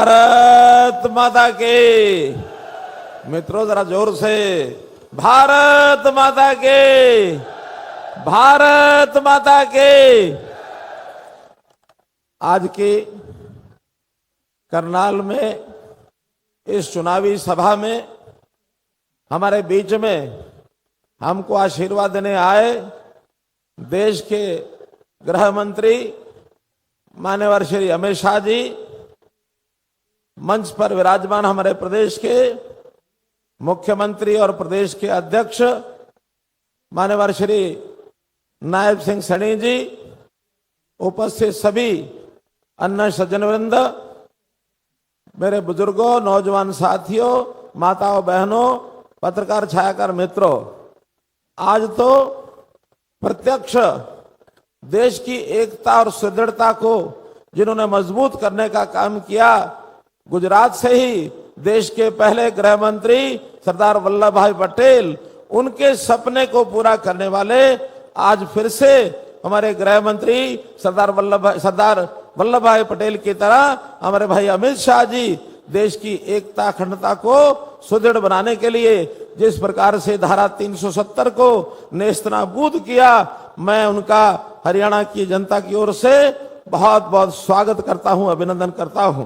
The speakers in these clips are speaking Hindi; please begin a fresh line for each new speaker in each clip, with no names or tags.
भारत माता के। मित्रों जरा जोर से भारत माता के, भारत माता के। आज की करनाल में इस चुनावी सभा में हमारे बीच में हमको आशीर्वाद देने आए देश के गृह मंत्री माननीय श्री अमित शाह जी, मंच पर विराजमान हमारे प्रदेश के मुख्यमंत्री और प्रदेश के अध्यक्ष माननीय श्री नायब सिंह सैनी जी, उपस्थित सभी अन्य सज्जनवृंद, मेरे बुजुर्गों, नौजवान साथियों, माताओं, बहनों, पत्रकार छायाकार मित्रों, आज तो प्रत्यक्ष देश की एकता और सुदृढ़ता को जिन्होंने मजबूत करने का काम किया, गुजरात से ही देश के पहले गृह मंत्री सरदार वल्लभ भाई पटेल, उनके सपने को पूरा करने वाले आज फिर से हमारे गृह मंत्री सरदार वल्लभ भाई पटेल की तरह हमारे भाई अमित शाह जी देश की एकता अखंडता को सुदृढ़ बनाने के लिए जिस प्रकार से धारा 370 को नेस्तनाबूद किया, मैं उनका हरियाणा की जनता की ओर से बहुत बहुत स्वागत करता हूं, अभिनंदन करता हूं।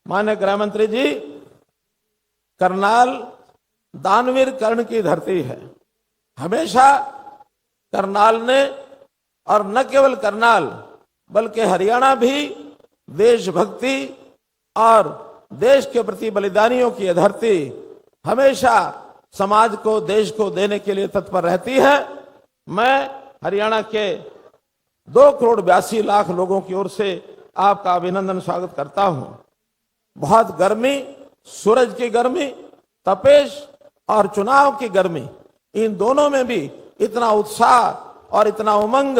माननीय गृह मंत्री जी, करनाल दानवीर कर्ण की धरती है। हमेशा करनाल ने, और न केवल करनाल बल्कि हरियाणा भी देशभक्ति और देश के प्रति बलिदानियों की धरती हमेशा समाज को, देश को देने के लिए तत्पर रहती है। मैं हरियाणा के 2,82,00,000 लोगों की ओर से आपका अभिनंदन स्वागत करता हूं। बहुत गर्मी, सूरज की गर्मी, तपेश और चुनाव की गर्मी, इन दोनों में भी इतना उत्साह और इतना उमंग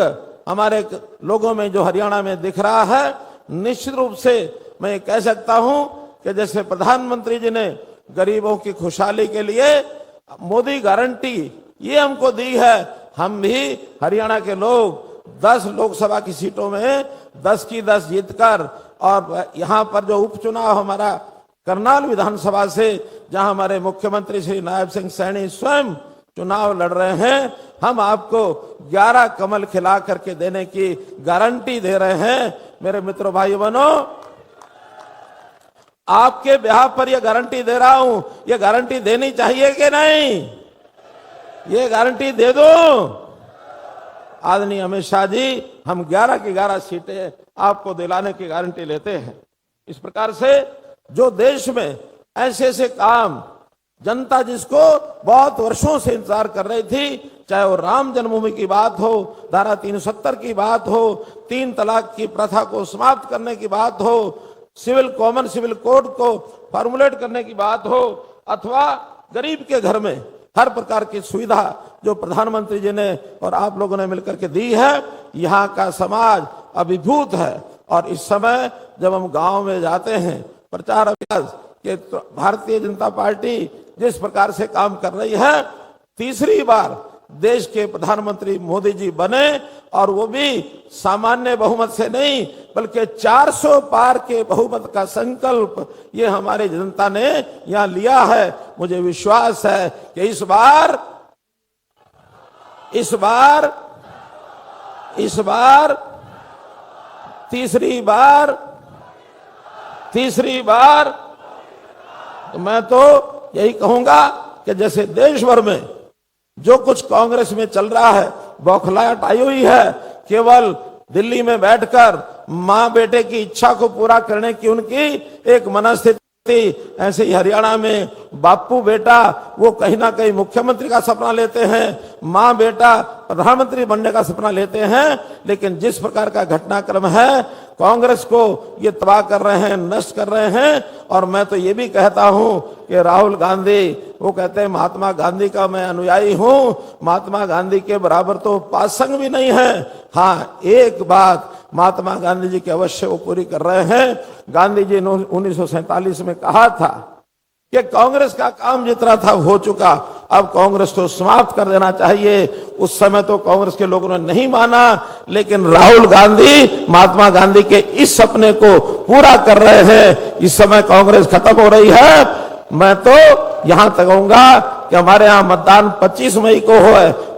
हमारे लोगों में जो हरियाणा में दिख रहा है, निश्चित रूप से मैं कह सकता हूं कि जैसे प्रधानमंत्री जी ने गरीबों की खुशहाली के लिए मोदी गारंटी ये हमको दी है, हम भी हरियाणा के लोग 10 लोकसभा की सीटों में 10 की 10 जीतकर, और यहाँ पर जो उपचुनाव हमारा करनाल विधानसभा से जहां हमारे मुख्यमंत्री श्री नायब सिंह सैनी स्वयं चुनाव लड़ रहे हैं, हम आपको 11 कमल खिला करके देने की गारंटी दे रहे हैं। मेरे मित्रों, भाई बहनों, आपके ब्याह पर यह गारंटी दे रहा हूं। यह गारंटी देनी चाहिए कि नहीं? ये गारंटी दे दो आदरणीय अमित शाह जी, हम 11 की 11 सीटें आपको दिलाने की गारंटी लेते हैं। इस प्रकार से जो देश में ऐसे ऐसे काम जनता जिसको बहुत वर्षों से इंतजार कर रही थी, चाहे वो राम जन्मभूमि की बात हो, धारा 370 की बात हो, 3 तलाक की प्रथा को समाप्त करने की बात हो, कॉमन सिविल कोड को फॉर्मुलेट करने की बात हो, अथवा गरीब के घर में हर प्रकार की सुविधा जो प्रधानमंत्री जी ने और आप लोगों ने मिलकर के दी है, यहाँ का समाज अभिभूत है। और इस समय जब हम गांव में जाते हैं, प्रचार अभियान के भारतीय जनता पार्टी जिस प्रकार से काम कर रही है, तीसरी बार देश के प्रधानमंत्री मोदी जी बने, और वो भी सामान्य बहुमत से नहीं बल्कि 400 पार के बहुमत का संकल्प ये हमारी जनता ने यहां लिया है। मुझे विश्वास है कि इस बार तीसरी बार तो मैं तो यही कहूंगा कि जैसे देश भर में जो कुछ कांग्रेस में चल रहा है, बौखलाहट आई हुई है, केवल दिल्ली में बैठकर मां बेटे की इच्छा को पूरा करने की उनकी एक मनस्थिति, ऐसे ही हरियाणा में बापू बेटा वो कहीं ना कहीं मुख्यमंत्री का सपना लेते हैं, मां बेटा प्रधानमंत्री बनने का सपना लेते हैं। लेकिन जिस प्रकार का घटनाक्रम है, कांग्रेस को ये तबाह कर रहे हैं, नष्ट कर रहे हैं। और मैं तो ये भी कहता हूं कि राहुल गांधी, वो कहते हैं महात्मा गांधी का मैं अनुयायी हूं, महात्मा गांधी के बराबर तो पासंग भी नहीं है। हाँ, एक बात महात्मा गांधी जी की अवश्य वो पूरी कर रहे हैं। गांधी जी ने 1947 में कहा था कि कांग्रेस का काम जितना था हो चुका, अब कांग्रेस को समाप्त कर देना चाहिए। उस समय तो कांग्रेस के लोगों ने नहीं माना, लेकिन राहुल गांधी महात्मा गांधी के इस सपने को पूरा कर रहे हैं। इस समय कांग्रेस खत्म हो रही है। मैं तो यहां तक कहूंगा कि हमारे यहां मतदान 25 मई को हो।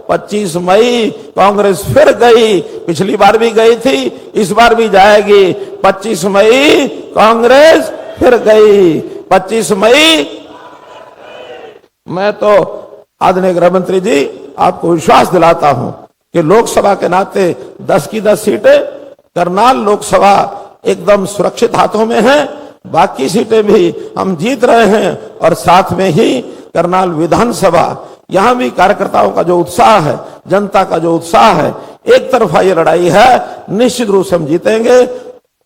25 मई कांग्रेस फिर गई, पिछली बार भी गई थी, इस बार भी जाएगी। 25 मई कांग्रेस फिर गई। 25 मई मैं तो आदरणीय गृह मंत्री जी आपको विश्वास दिलाता हूं कि लोकसभा के नाते 10 की 10 सीटें, करनाल लोकसभा एकदम सुरक्षित हाथों में है। बाकी सीटें भी हम जीत रहे हैं और साथ में ही करनाल विधानसभा, यहां भी कार्यकर्ताओं का जो उत्साह है, जनता का जो उत्साह है, एक तरफा ये लड़ाई है, निश्चित रूप से हम जीतेंगे।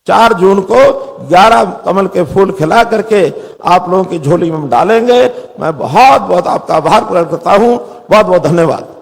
4 जून को 11 कमल के फूल खिला करके आप लोगों की झोली में हम डालेंगे। मैं बहुत बहुत आपका आभार प्रकट करता हूं। बहुत बहुत धन्यवाद।